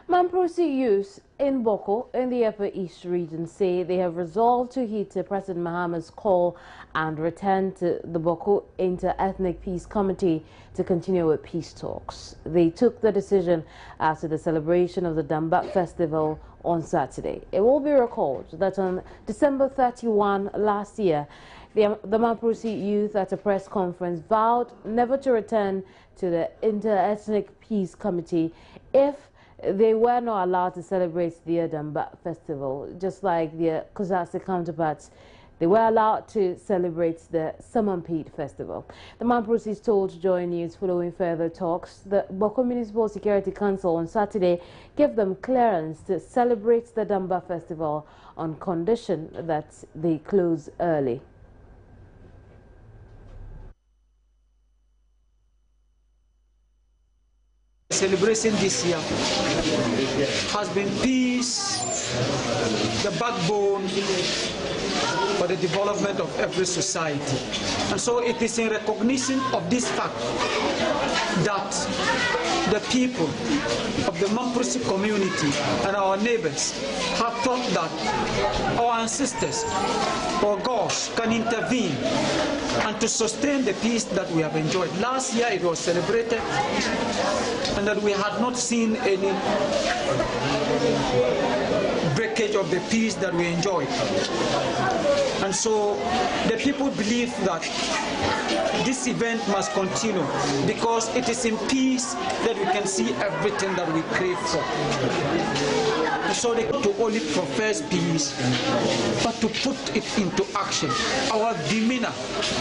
Mamprosi youth in Boko, in the Upper East region, say they have resolved to heed to President Mahama's call and return to the Boko Inter-Ethnic Peace Committee to continue with peace talks. They took the decision after the celebration of the Damba Festival on Saturday. It will be recalled that on December 31 last year, the Mamprosi youth at a press conference vowed never to return to the Inter-Ethnic Peace Committee if they were not allowed to celebrate the Damba Festival. Just like their Kozasi counterparts, they were allowed to celebrate the Samampede Festival. The Mamprosi is told to join news following further talks. The Boko Municipal Security Council on Saturday gave them clearance to celebrate the Damba Festival on condition that they close early. Celebration this year has been peace, the backbone for the development of every society. And so it is in recognition of this fact that the people of the Mamprosi community and our neighbors have thought that our ancestors or gods can intervene and to sustain the peace that we have enjoyed. Last year it was celebrated and that we had not seen any breakage of the peace that we enjoyed. And so the people believe that this event must continue because it is in peace that we can see everything that we crave for. And so they to only profess peace, but to put it into action. Our demeanor,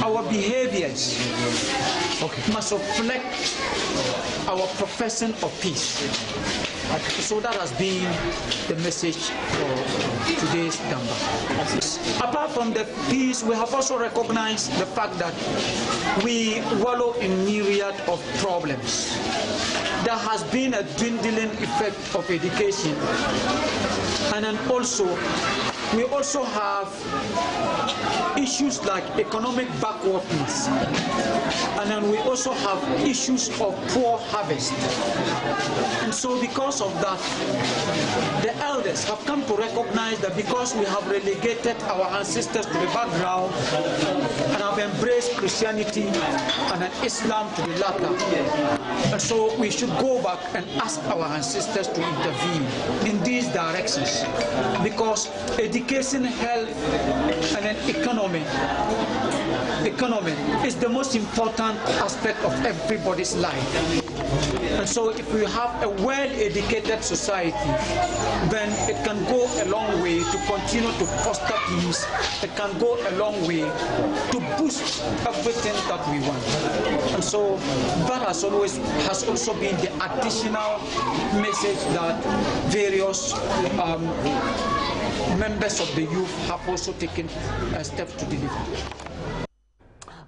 our behaviors must reflect our profession of peace. So that has been the message for today's Damba. Apart from the peace, we have also recognized the fact that we wallow in myriad of problems. There has been a dwindling effect of education, and then we also have issues like economic backwardness, and then we also have issues of poor harvest. And so because of that, the elders have come to recognize that because we have relegated our ancestors to the background and have embraced Christianity and Islam to the latter, and so we should go back and ask our ancestors to intervene in these directions, because education, health, and then economy is the most important aspect of everybody's life. And so if we have a well-educated society, then it can go a long way to continue to foster peace. It can go a long way to boost everything that we want. And so that has also been the additional message that various members of the youth have also taken steps to deliver.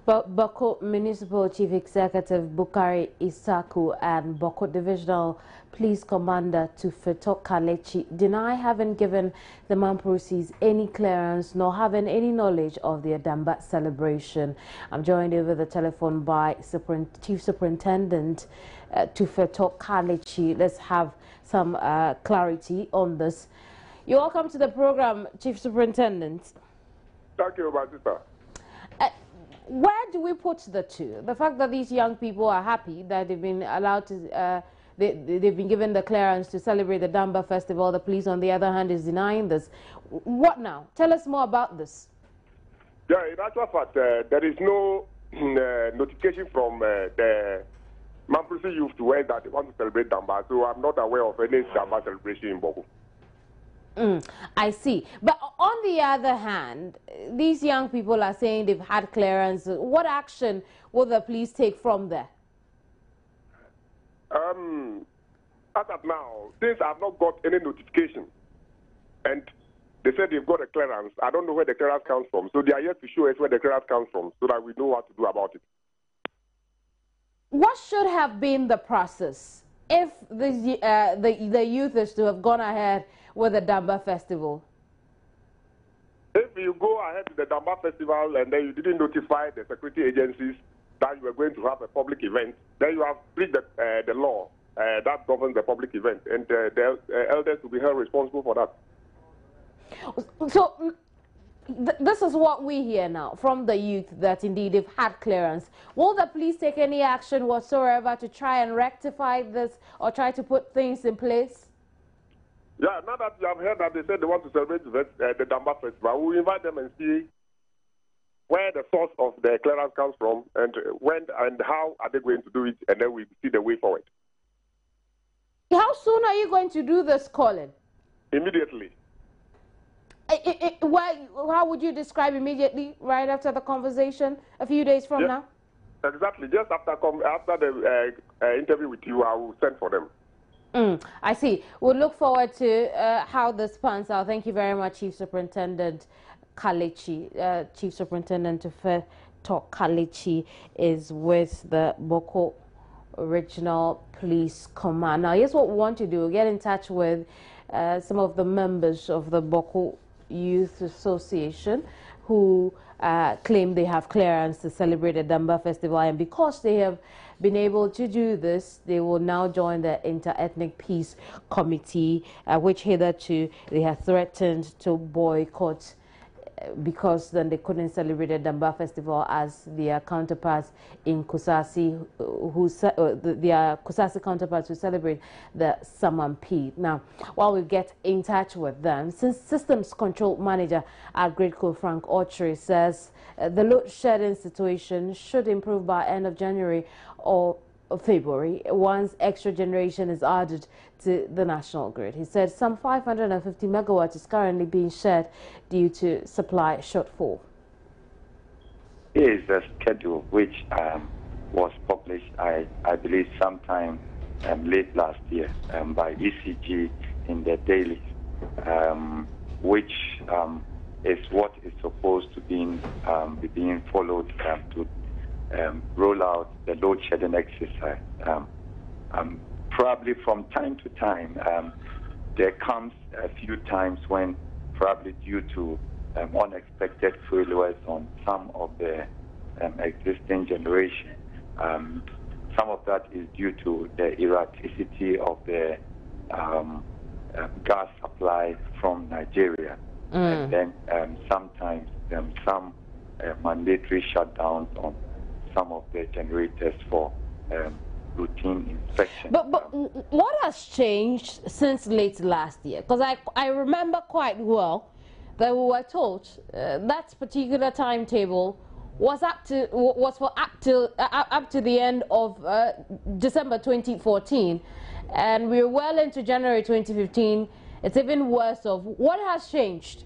But Boko Municipal Chief Executive Bukari Isaku and Boko Divisional Police Commander Tufeto Kalechi deny having given the Mamprosis any clearance nor having any knowledge of the Damba celebration. I'm joined over the telephone by Chief Superintendent Tufeto Kalechi. Let's have some clarity on this. You're welcome to the program, Chief Superintendent. Thank you, my sister. Where do we put the two? The fact that these young people are happy that they've been allowed to, they've been given the clearance to celebrate the Damba Festival. The police, on the other hand, is denying this. What now? Tell us more about this. Yeah, in actual fact, there is no notification from the Mamprosi youth to where that they want to celebrate Damba, so I'm not aware of any Damba celebration in Boko. I see. But on the other hand, these young people are saying they've had clearance. What action will the police take from there? As of now, since I've not got any notification, and they said they've got a clearance, I don't know where the clearance comes from. So they are yet to show us where the clearance comes from so that we know what to do about it. What should have been the process if the youth is to have gone ahead with the Damba Festival? If you go ahead with the Damba Festival and then you didn't notify the security agencies that you were going to have a public event, then you have breached the law. that governs the public event, and the elders will be held responsible for that. So this is what we hear now from the youth, that indeed they've had clearance. Will the police take any action whatsoever to try and rectify this or try to put things in place? Yeah, now that you have heard that they said they want to celebrate the Damba Festival, we'll invite them and see where the source of the clearance comes from, and when and how are they going to do it, and then we see the way forward. How soon are you going to do this, Colin? Immediately. How would you describe immediately, right after the conversation, a few days from now? Exactly. Just after the interview with you, I will send for them. I see. We'll look forward to how this pans out. Thank you very much, Chief Superintendent Kalechi. Chief Superintendent Feto Kalechi is with the Boko Regional Police Command. Now, here's what we want to do. We'll get in touch with some of the members of the Boko Youth Association who claim they have clearance to celebrate the Damba Festival, and because they have been able to do this, they will now join the Inter-Ethnic Peace Committee, which hitherto they have threatened to boycott because then they couldn't celebrate the Damba Festival as their counterparts in Kusasi, their Kusasi counterparts who celebrate the Samanpi. Now, while we get in touch with them, since Systems Control Manager at Gridco Frank Autry says the load shedding situation should improve by end of January or February once extra generation is added to the national grid. He said some 550 megawatts is currently being shed due to supply shortfall. Here is a schedule which was published, I believe, sometime late last year by ECG in the dailies, which is what is supposed to be being followed to roll out the load shedding exercise. Probably from time to time, there comes a few times when, probably due to unexpected failures on some of the existing generation, some of that is due to the erraticity of the gas supply from Nigeria. And then sometimes some mandatory shutdowns on some of the generators for routine inspection. But what has changed since late last year? Because I remember quite well that we were told that particular timetable was up to the end of December 2014, and we're well into January 2015. It's even worse of what has changed.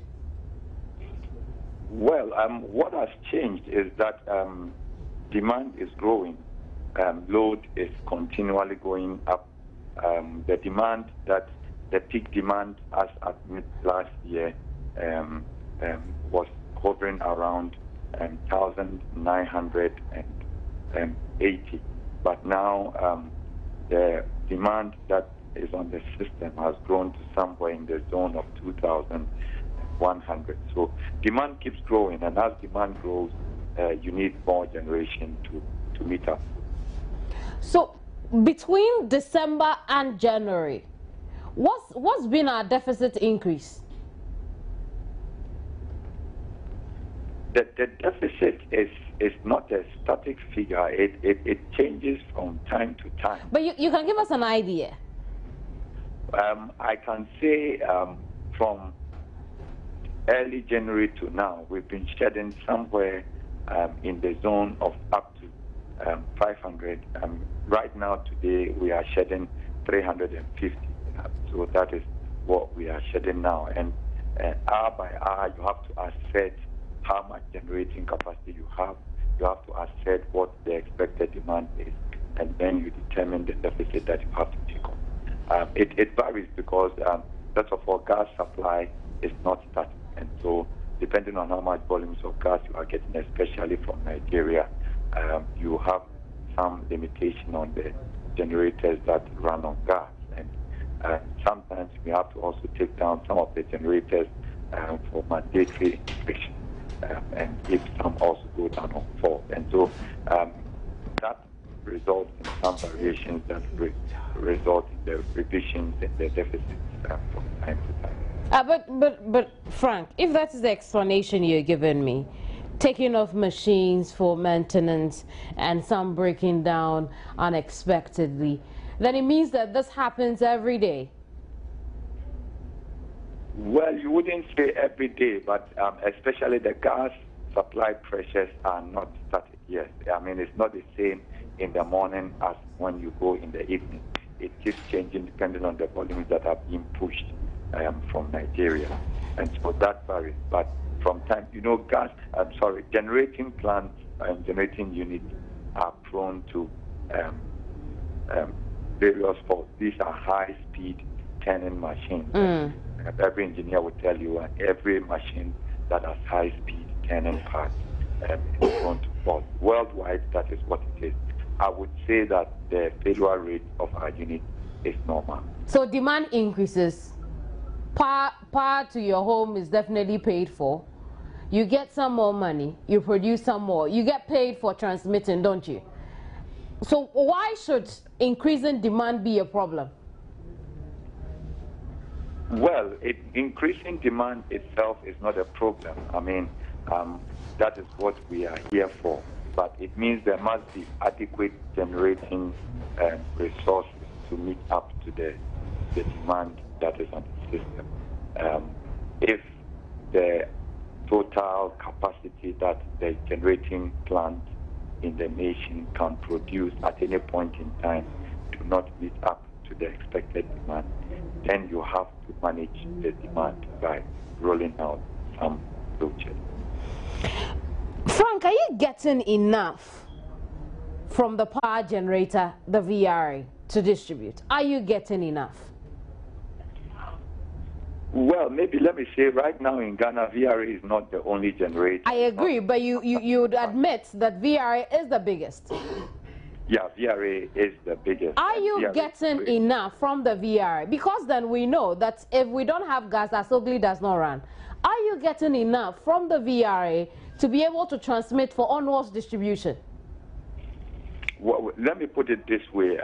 Well, what has changed is that demand is growing. Load is continually going up. The demand the peak demand as at mid last year was hovering around 1,980. But now the demand that is on the system has grown to somewhere in the zone of 2,100. So demand keeps growing, and as demand grows, you need more generation to meet up. So between December and January, what's been our deficit increase? The deficit is not a static figure. It changes from time to time. But you can give us an idea. I can say from early January to now, we've been shedding somewhere in the zone of up to 500. Right now, today, we are shedding 350. So that is what we are shedding now. And hour by hour, you have to assess how much generating capacity you have. You have to assess what the expected demand is, and then you determine the deficit that you have to take on. It varies because, first of all, gas supply is not static. And so, depending on how much volumes of gas you are getting, especially from Nigeria, you have some limitation on the generators that run on gas. And sometimes we have to also take down some of the generators for mandatory inspection, and if some also go down on fault. And so that result in some variations that result in the revisions in the deficits from time to time. But Frank, if that is the explanation you're giving me, taking off machines for maintenance and some breaking down unexpectedly, then it means that this happens every day. Well, you wouldn't say every day, but especially the gas supply pressures are not static. Yes, I mean, it's not the same in the morning as when you go in the evening. It keeps changing depending on the volumes that are being pushed from Nigeria. And so that varies. But from time, generating plants and generating units are prone to various faults. These are high-speed turning machines. Every engineer will tell you every machine that has high-speed turning parts is prone to fault. Worldwide, that is what it is. I would say that the failure rate of our unit is normal. So demand increases. Power to your home is definitely paid for. You get some more money, you produce some more. You get paid for transmitting, don't you? So why should increasing demand be a problem? Well, increasing demand itself is not a problem. I mean, that is what we are here for. But it means there must be adequate generating resources to meet up to the demand that is on the system. If the total capacity that the generating plant in the nation can produce at any point in time do not meet up to the expected demand, then you have to manage the demand by rolling out some load shedding. Frank, are you getting enough from the power generator, the VRA, to distribute? Are you getting enough? Well, maybe let me say right now in Ghana, VRA is not the only generator. I agree, but you would admit that VRA is the biggest. Yeah, VRA is the biggest. Are you getting enough from the VRA? Because then we know that if we don't have gas, Asogli does not run. Are you getting enough from the VRA to be able to transmit for onwards distribution? Well, let me put it this way.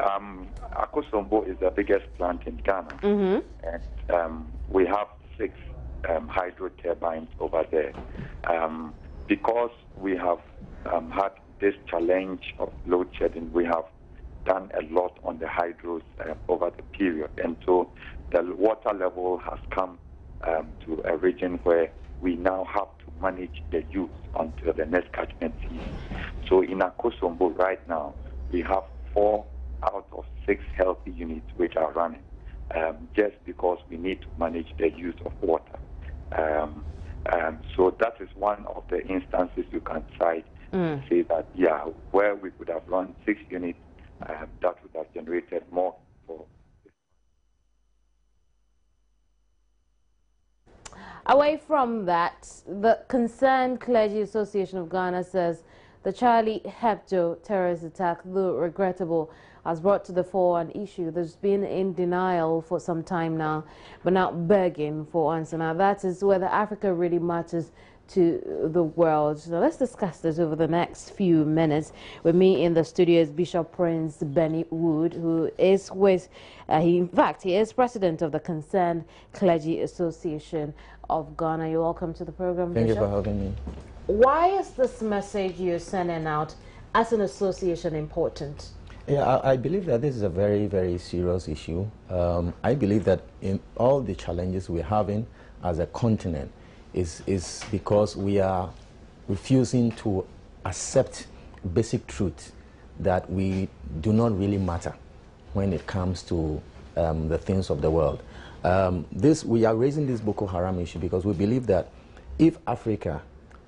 Akosombo is the biggest plant in Ghana. And we have 6 hydro turbines over there. Because we have had this challenge of load shedding, we have done a lot on the hydros over the period. And so the water level has come to a region where we now have to manage the use until the next catchment season. So in Akosombo right now, we have 4 out of 6 healthy units which are running, just because we need to manage the use of water. So that is one of the instances you can cite to say that, yeah, where we could have run 6 units, that would have generated more for. Away from that, the Concerned Clergy Association of Ghana says the Charlie Hebdo terrorist attack, though regrettable, has brought to the fore an issue that's been in denial for some time now, but now begging for answer. Now that is whether Africa really matters to the world. Now let's discuss this over the next few minutes. With me in the studio is Bishop Prince Benny Wood, who is with, he is president of the Concerned Clergy Association of Ghana. You're welcome to the program, Thank Bishop. you for having me. Why is this message you're sending out as an association important? Yeah, I believe that this is a very, very serious issue. I believe that in all the challenges we're having as a continent is because we are refusing to accept basic truth that we do not really matter when it comes to the things of the world. We are raising this Boko Haram issue because we believe that if Africa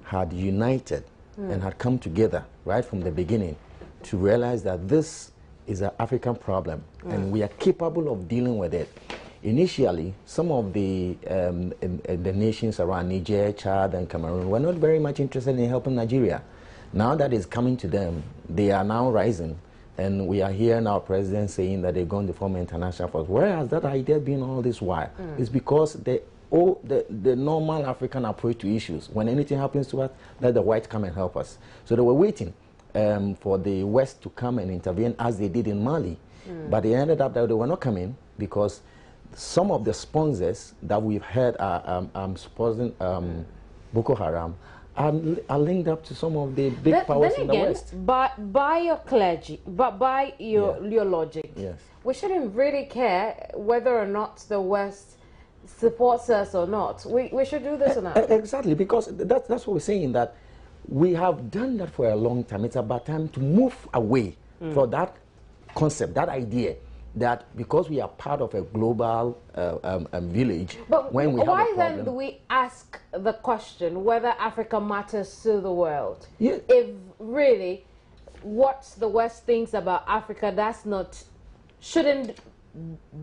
had united and had come together right from the beginning to realize that this is an African problem and we are capable of dealing with it. Initially, some of the nations around Niger, Chad, and Cameroon were not very much interested in helping Nigeria. Now that it's coming to them, they are now rising, and we are hearing our president saying that they're going to form an international force. Where has that idea been all this while? It's because the normal African approach to issues, when anything happens to us, let the whites come and help us. So they were waiting. for the West to come and intervene as they did in Mali. But they ended up that they were not coming because some of the sponsors that we've heard are supposing Boko Haram are linked up to some of the big powers in the West. But by your clergy, but by your logic, yes, we shouldn't really care whether or not the West supports us or not. We should do this or not. Exactly, because that's what we're saying, that we have done that for a long time. It's about time to move away from that concept, that idea, that because we are part of a global village, but when we have a why problem, then do we ask the question whether Africa matters to the world? Yeah. If really what the West thinks about Africa, shouldn't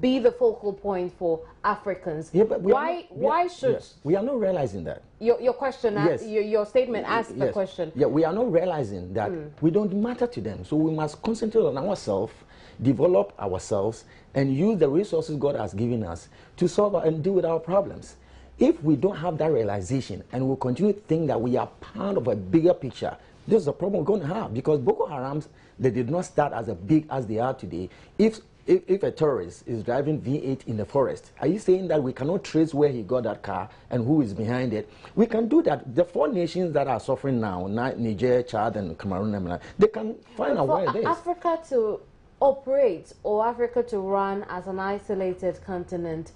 be the focal point for Africans. Yeah, but why should... Yes, we are not realizing that. Your question, yes, your statement asked the question. Yeah, we are not realizing that we don't matter to them. So we must concentrate on ourselves, develop ourselves, and use the resources God has given us to solve and deal with our problems. If we don't have that realization and we continue to think that we are part of a bigger picture, this is a problem we're going to have, because Boko Haram, they did not start as big as they are today. If a terrorist is driving V8 in the forest, are you saying that we cannot trace where he got that car and who is behind it? We can do that. The 4 nations that are suffering now, Niger, Chad, and Cameroon, they can find out where it is. Africa to operate, or Africa to run as an isolated continent,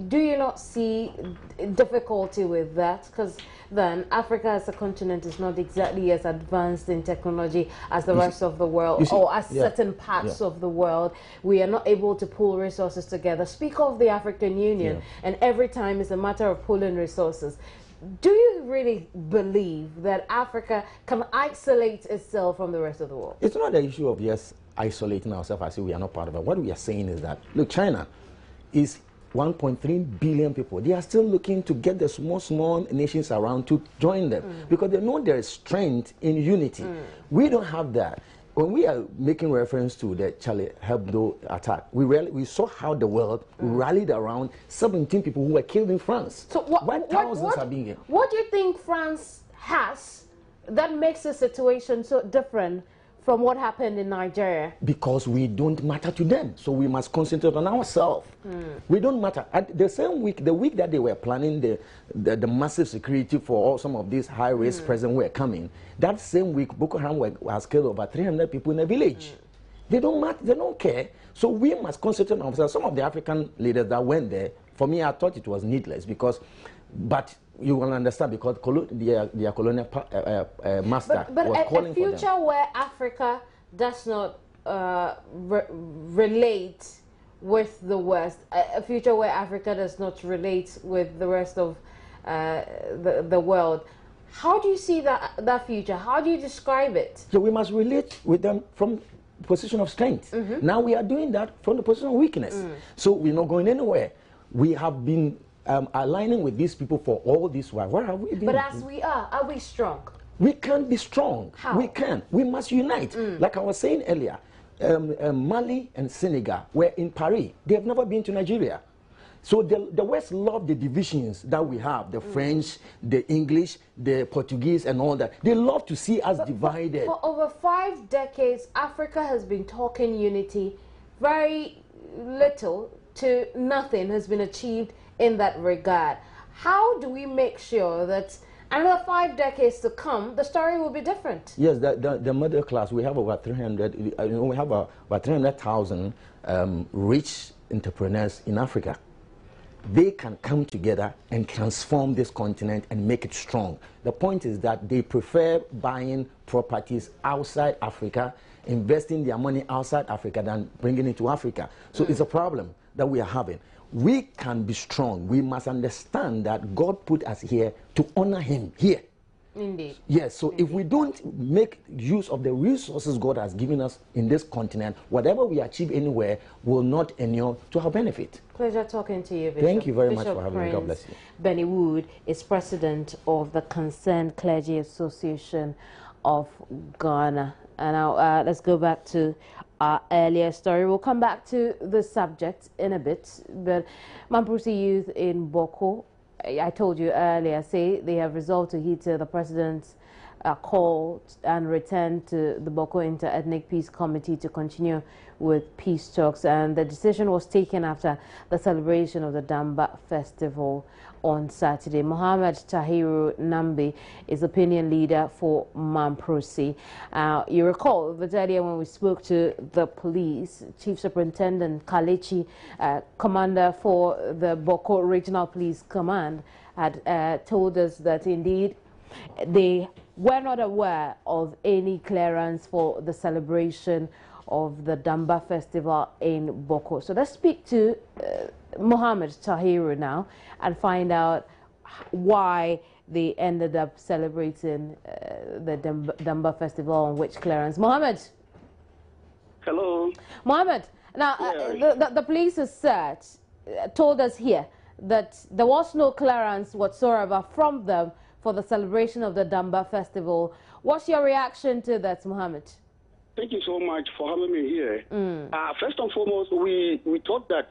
do you not see difficulty with that? Because then Africa as a continent is not exactly as advanced in technology as the rest of the world, or as certain parts of the world. We are not able to pull resources together. Speak of the African Union, and every time it's a matter of pulling resources. Do you really believe that Africa can isolate itself from the rest of the world? It's not the issue of isolating ourselves as if we are not part of it. What we are saying is that, look, China is 1.3 billion people. They are still looking to get the small nations around to join them because they know there is strength in unity. We don't have that. When we are making reference to the Charlie Hebdo attack, we saw how the world rallied around 17 people who were killed in France. So thousands are being killed. What do you think France has that makes the situation so different from what happened in Nigeria? Because we don't matter to them, so we must concentrate on ourselves. We don't matter. At the same week, the week that they were planning the massive security for all some of these high-risk presidents who were coming, that same week, Boko Haram has killed over 300 people in a village. They don't matter, they don't care. So we must concentrate on ourselves. Some of the African leaders that went there, for me, I thought it was needless but you will understand, because their colonial master was calling for them. But a future where Africa does not relate with the West, a future where Africa does not relate with the rest of the world, how do you see that future? How do you describe it? So we must relate with them from the position of strength. Now we are doing that from the position of weakness. So we're not going anywhere. We have been aligning with these people for all this while. Where have we been? But as we are we strong? We can't be strong. How? We can. We must unite. Like I was saying earlier, Mali and Senegal were in Paris. They have never been to Nigeria. So the West love the divisions that we have, the French, the English, the Portuguese, and all that. They love to see us divided. For over 5 decades, Africa has been talking unity. Very little to nothing has been achieved in that regard. How do we make sure that another 5 decades to come, the story will be different? Yes, the middle class, we have over 300, we have about 300,000 rich entrepreneurs in Africa. They can come together and transform this continent and make it strong. The point is that they prefer buying properties outside Africa, investing their money outside Africa than bringing it to Africa. So it's a problem that we are having. We can be strong. We must understand that God put us here to honor him here. Indeed. Yes, so if we don't make use of the resources God has given us in this continent, whatever we achieve anywhere will not endure to our benefit. Pleasure talking to you, Bishop. Thank you very much for having me. God bless you. Benny Wood is president of the Concerned Clergy Association of Ghana. And now let's go back to our earlier story. We'll come back to the subject in a bit, but Mamprusi youth in Boko, I told you earlier, say they have resolved to heed the president's called and returned to the Boko Inter-Ethnic Peace Committee to continue with peace talks, and the decision was taken after the celebration of the Damba Festival on Saturday. Mohammed Tahiru Nambi is opinion leader for Mamprosi. You recall that earlier when we spoke to the police, Chief Superintendent Kalechi, commander for the Boko Regional Police Command, had told us that indeed they were not aware of any clearance for the celebration of the Damba Festival in Boko. So let's speak to Mohammed Tahiru now and find out why they ended up celebrating the Damba Festival on which clearance. Mohammed. Hello. Mohammed, now the police has said, told us here that there was no clearance whatsoever from them for the celebration of the Damba Festival. What's your reaction to that, Mohammed? Thank you so much for having me here. First and foremost, we thought that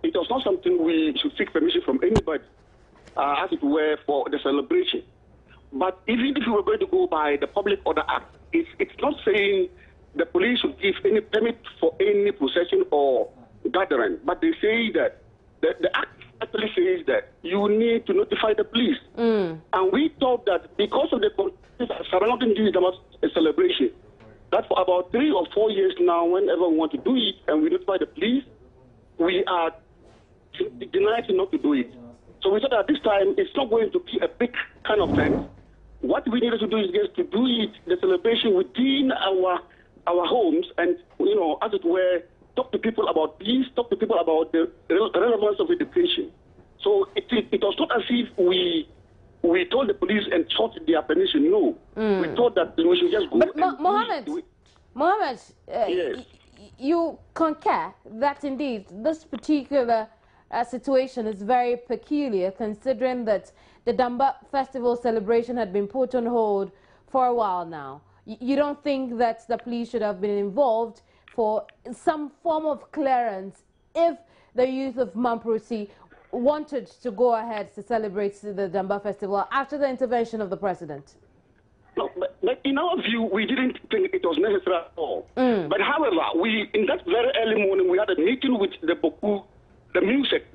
it was not something we should seek permission from anybody, as it were, for the celebration. But even if we were going to go by the Public Order Act, it's not saying the police should give any permit for any procession or gathering, but they say that the act actually says that you need to notify the police. And we thought that because of the surrounding this celebration, that for about 3 or 4 years now, whenever we want to do it and we notify the police, we are denied not to do it. So we thought that this time it's not going to be a big kind of thing. What we needed to do is just to do it, the celebration within our homes, and, you know, as it were, talk to people about peace, talk to people about the relevance of education. So it was not as if we told the police and sought their permission. No. We thought that we should just go. But Mohammed, yes. You concur that indeed this particular situation is very peculiar, considering that the Damba Festival celebration had been put on hold for a while now. You don't think that the police should have been involved for some form of clearance if the youth of Mamprosi wanted to go ahead to celebrate the Damba Festival after the intervention of the president? No, but in our view, we didn't think it was necessary at all. But however, in that very early morning, we had a meeting with the Boku, the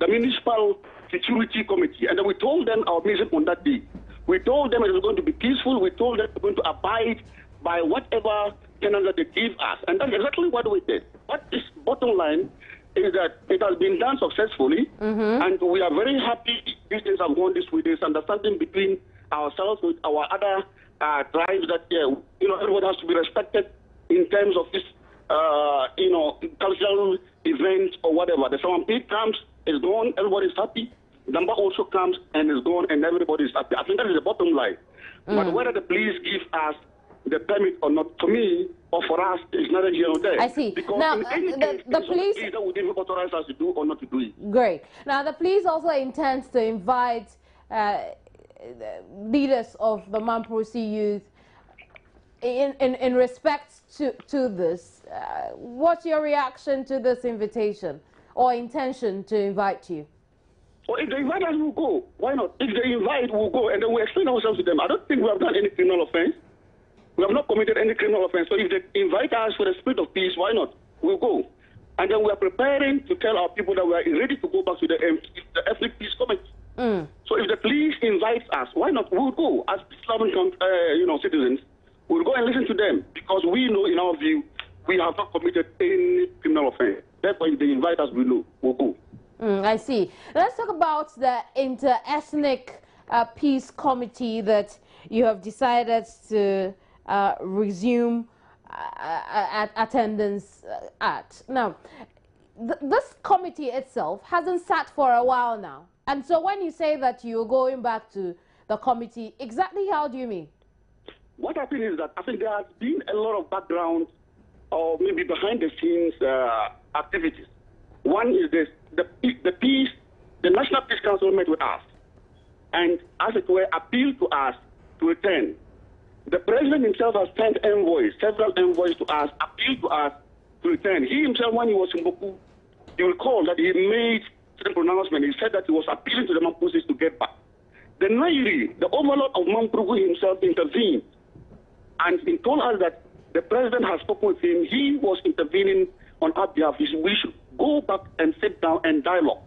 Municipal Security Committee, and then we told them our mission on that day. We told them it was going to be peaceful. We told them we're going to abide by whatever tenants that they give us. And that's exactly what we did. What is bottom line is that it has been done successfully, and we are very happy these things have gone this way. There's understanding between ourselves with our other tribes that, you know, everyone has to be respected in terms of this, you know, cultural events or whatever. The Sawampit comes, is gone, everybody's happy. Damba also comes and is gone, and everybody's happy. I think that is the bottom line. But whether the police give us the permit or not, for me or for us, is neither here nor there. I see. Because now, in any case, the police that would even authorize us to do or not to do it. Great. Now, the police also intends to invite leaders of the Mamprosi youth in respect to this. What's your reaction to this invitation or intention to invite you? Well, if they invite us, we'll go. Why not? If they invite, we'll go, and then we explain ourselves to them. I don't think we have done any criminal offense. We have not committed any criminal offense. So if they invite us for the spirit of peace, why not? We'll go. And then we are preparing to tell our people that we are ready to go back to the Ethnic Peace Committee. So if the police invites us, why not? We'll go as Islamic, you know, citizens. We'll go and listen to them, because we know, in our view, we have not committed any criminal offense. Therefore, if they invite us, we know. We'll go. I see. Let's talk about the Inter-Ethnic Peace Committee that you have decided to resume attendance at. Now, this committee itself hasn't sat for a while now. And so when you say that you're going back to the committee, exactly how do you mean? What happened is that I think there has been a lot of background or maybe behind the scenes activities. One is this, the National Peace Council met with us and, as it were, appealed to us to attend. The president himself has sent envoys, several envoys to us, appealed to us to attend. He himself, when he was in Boku, you recall that he made certain pronouncement. He said that he was appealing to the Mamprosis to get back. The Nairi, the overlord of Mamprogu himself, intervened and he told us that the president has spoken with him. He was intervening on our behalf. We should go back and sit down and dialogue.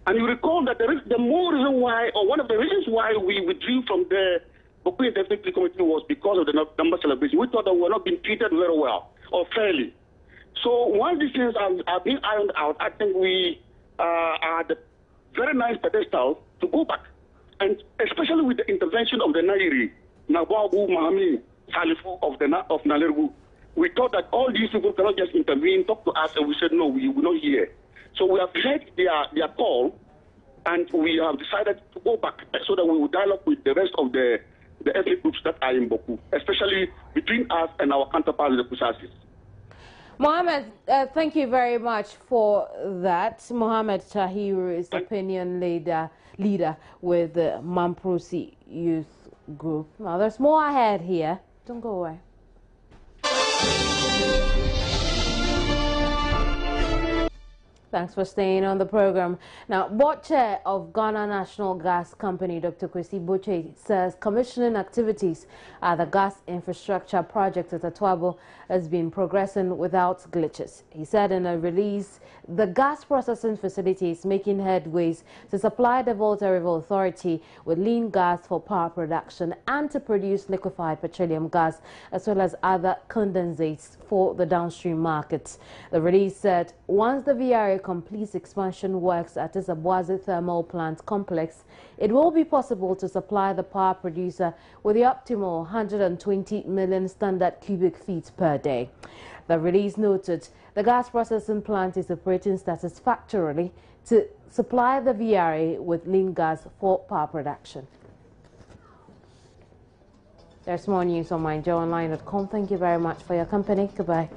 And you recall that the more reason why, or one of the reasons why we withdrew from the Boku Indefinitely Committee was because of the number celebration. We thought that we were not being treated very well or fairly. So once these things are being ironed out, I think we are at a very nice pedestal to go back. And especially with the intervention of the Nairi, Nababu, Mahami, Salifu of Naleru, we thought that all these people cannot just intervene, talk to us, and we said, no, we will not hear. So we have heard their call, and we have decided to go back so that we will dialogue with the rest of the ethnic groups that are in Boku, especially between us and our counterparts, the Kusasis. Mohammed, thank you very much for that. Mohammed Tahiru is opinion leader with the Mamprosi Youth Group. Now, there's more ahead here. Don't go away. Thanks for staying on the program. Now, board chair of Ghana National Gas Company, Dr. Kwesi Boche, says commissioning activities at the gas infrastructure project at Atwabo has been progressing without glitches. He said in a release, the gas processing facility is making headways to supply the Volta River Authority with lean gas for power production and to produce liquefied petroleum gas, as well as other condensates for the downstream markets. The release said once the VRA completes expansion works at its Abuazi Thermal Plant Complex, it will be possible to supply the power producer with the optimal 120 million standard cubic feet per day. The release noted the gas processing plant is operating satisfactorily to supply the VRA with lean gas for power production. There's more news on myjoeonline.com. Thank you very much for your company. Goodbye.